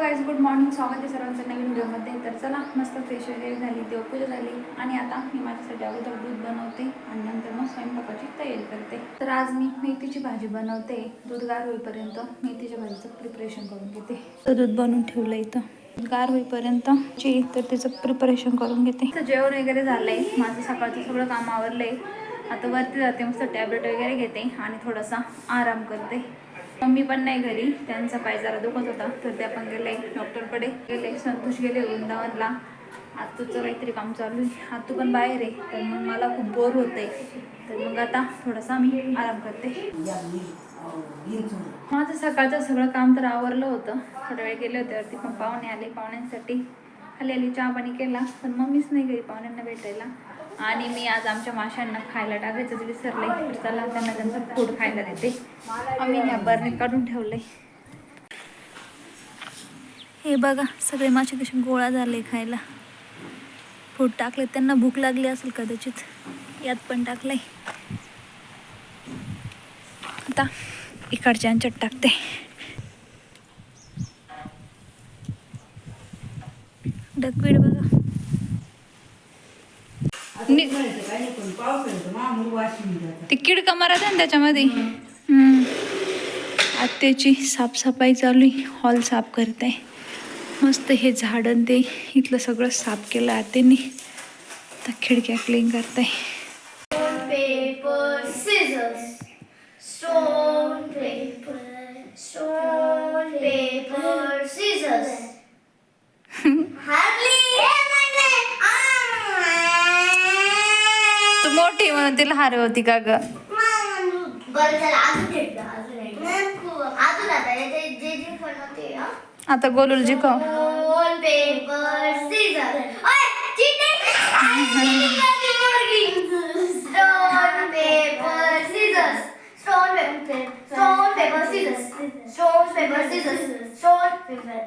Guys, good morning. स्वागत आहे सर्वांचं नवीन व्हिडिओमध्ये. तर चला, मस्त फ्रेश वगैरे झाली, देवपूजा झाली आणि आता मी माझ्यासाठी अगोदर दूध बनवते आणि नंतर मग स्वयंपाकाची तयारी करते. तर आज मी मेथीची भाजी बनवते. दूध गार होईपर्यंत मेथीच्या भाजीचं प्रिपरेशन करून घेते. तर दूध बनवून ठेवलं इथं गार होईपर्यंत तर त्याचं प्रिपरेशन करून घेते. तर जेवण वगैरे झालंय, माझं सकाळचं सगळं काम आवरलंय. आता वरती जाते, मस्त टॅबलेट वगैरे घेते आणि थोडासा आराम करते. मम्मी पण नाही घरी, त्यांचा पाय जरा दुखत होता तर त्या पण गेले डॉक्टरकडे गेले. संतोष गेले वृंदावनला. आत्तूचं काहीतरी काम चालू आहे, आत्तू पण बाहेर आहे. तर मग मला खूप बोर होते, तर मग आता थोडासा मी आराम करते. माझं सकाळचं सगळं काम तर आवरलं होतं. थोडा वेळ गेले होते वरती, पण पाहुणे आले. पाहुण्यांसाठी खाली आली, चहा पाणी केला, पण मम्मीच नाही घरी पाहुण्यांना भेटायला. आणि मी आज आमच्या माशांना खायला टाकायचंच विसरले. चला त्यांना त्यांचं फूड खायला देते. आम्ही ह्या बरणीत काढून ठेवले. हे बघा, सगळे मासे कसे गोळा झाले खायला. फूड टाकले, त्यांना भूक लागली असेल कदाचित, यात पण टाकलंय. आता इकडच्या अंचट टाकते. डकवीड बघा, ती किडका मारत आहे ना त्याच्यामध्ये. आत्याची साफसफाई चालू आहे, हॉल साफ करते. मस्त हे झाडं ते इथलं सगळं साफ केलं आत्याने. आता खिडक्या क्लीन करते. Paper scissors, stone paper scissors. तू मोठी म्हणून तिला हार होती का ग? आता गोलूला जिंकव. Paper scissor. Stone, paper, scissors. Stone, paper, stone, paper, scissors. Stone, paper, scissors. Stone, paper.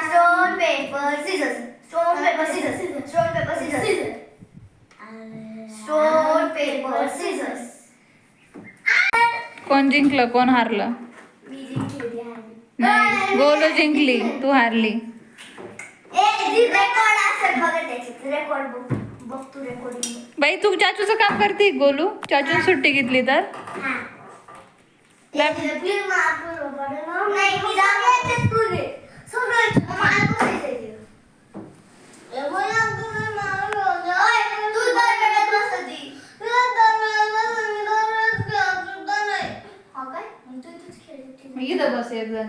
Stone, paper, scissors. Stone, paper, scissors. Stone, paper, scissors. Stone, paper, scissors. कोण जिंकलं कोण हारलं? मी जिंकली. नाही, गोलू जिंकली, तू हारली. रेकॉर्ड असेल बघा त्याच्यात. रेकॉर्ड बघ तू रेकॉर्डिंग. बाई, तू चाचूचं काम करते. गोलू चाचून सुट्टी घेतली तर इथं बस एक जण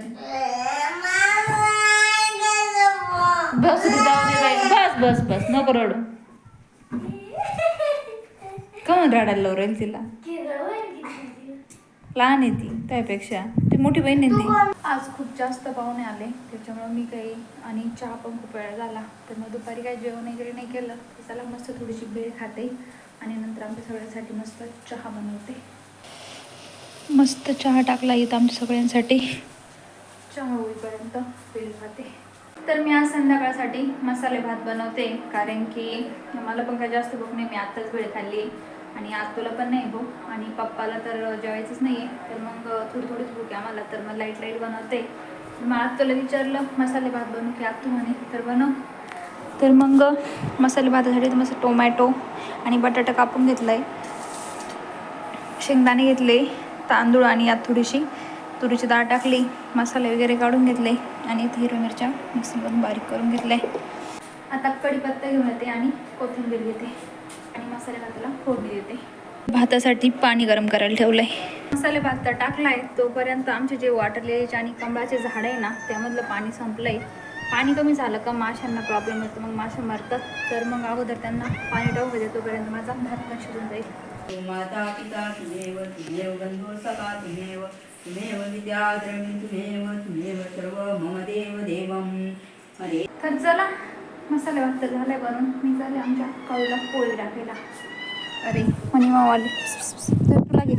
बस जाऊ दे बाई. बस बस बस, नको रडू. कोण रडायला राहील तिला? लहान आहे ती त्यापेक्षा, ती मोठी बहीण आहे ती. आज खूप जास्त पाहुणे आले, त्याच्यामुळे मी काही आणि चहा पण खूप वेळ झाला. तर मग दुपारी काही जेवण वगैरे नाही केलं. तर चला मस्त थोडीशी भेळ खाते आणि नंतर आमच्या सगळ्यांसाठी मस्त चहा बनवते. मस्त चहा टाकला इथं आमच्या सगळ्यांसाठी. चहा होईपर्यंत भेळ खाते. तर मी आज संध्याकाळसाठी मसाले भात बनवते, कारण की मला पण काही जास्त भूक नाही. मी आत्ताच भेळ खाल्ली आणि आज तुला पण नाही भूक आणि पप्पाला तर जेवायचंच नाही आहे. तर मग थोडीच भूक आहे आम्हाला. तर मग लाईट बनवते. मग आज तुला विचारलं मसाले भात बनवू की आत्तू म्हणे तर बनव. तर मग मसाले भातासाठी मस्त टोमॅटो आणि बटाटा कापून घेतला आहे, शेंगदाणे घेतले, तांदूळ आणि यात थोडीशी तुरीची डाळ टाकली, मसाले वगैरे काढून घेतले आणि इथे हिरव्या मिरच्या मिक्सरमधून बारीक करून घेतल्या. आता कढीपत्ता घेऊन येते आणि कोथिंबीर घेते आणि मसाले भाताला फोडणी देते. भातासाठी पाणी गरम करायला ठेवलं आहे. मसाले भात तर टाकला आहे, तोपर्यंत आमचे जे वॉटरलिलीचे आणि कमळाचे झाड आहे ना, त्यामधलं पाणी संपलं आहे. पाणी कमी झालं का माशांना प्रॉब्लेम येतो, मग मासे मरतात. तर मग अगोदर त्यांना पाणी टाकू दे, तोपर्यंत माझा भात पण शिजून जाईल. माता पिता तुमेव तुमेव बंधू सखा तुमेव तुमेव विद्याद्रविण तुमेव सर्व मम देव देवम. अरे तर चला, मसाले भात तर झालाय बनून. मी झाले आमच्या कळूला पोळी टाकायला. अरे मनी मावाले तर तुला घे.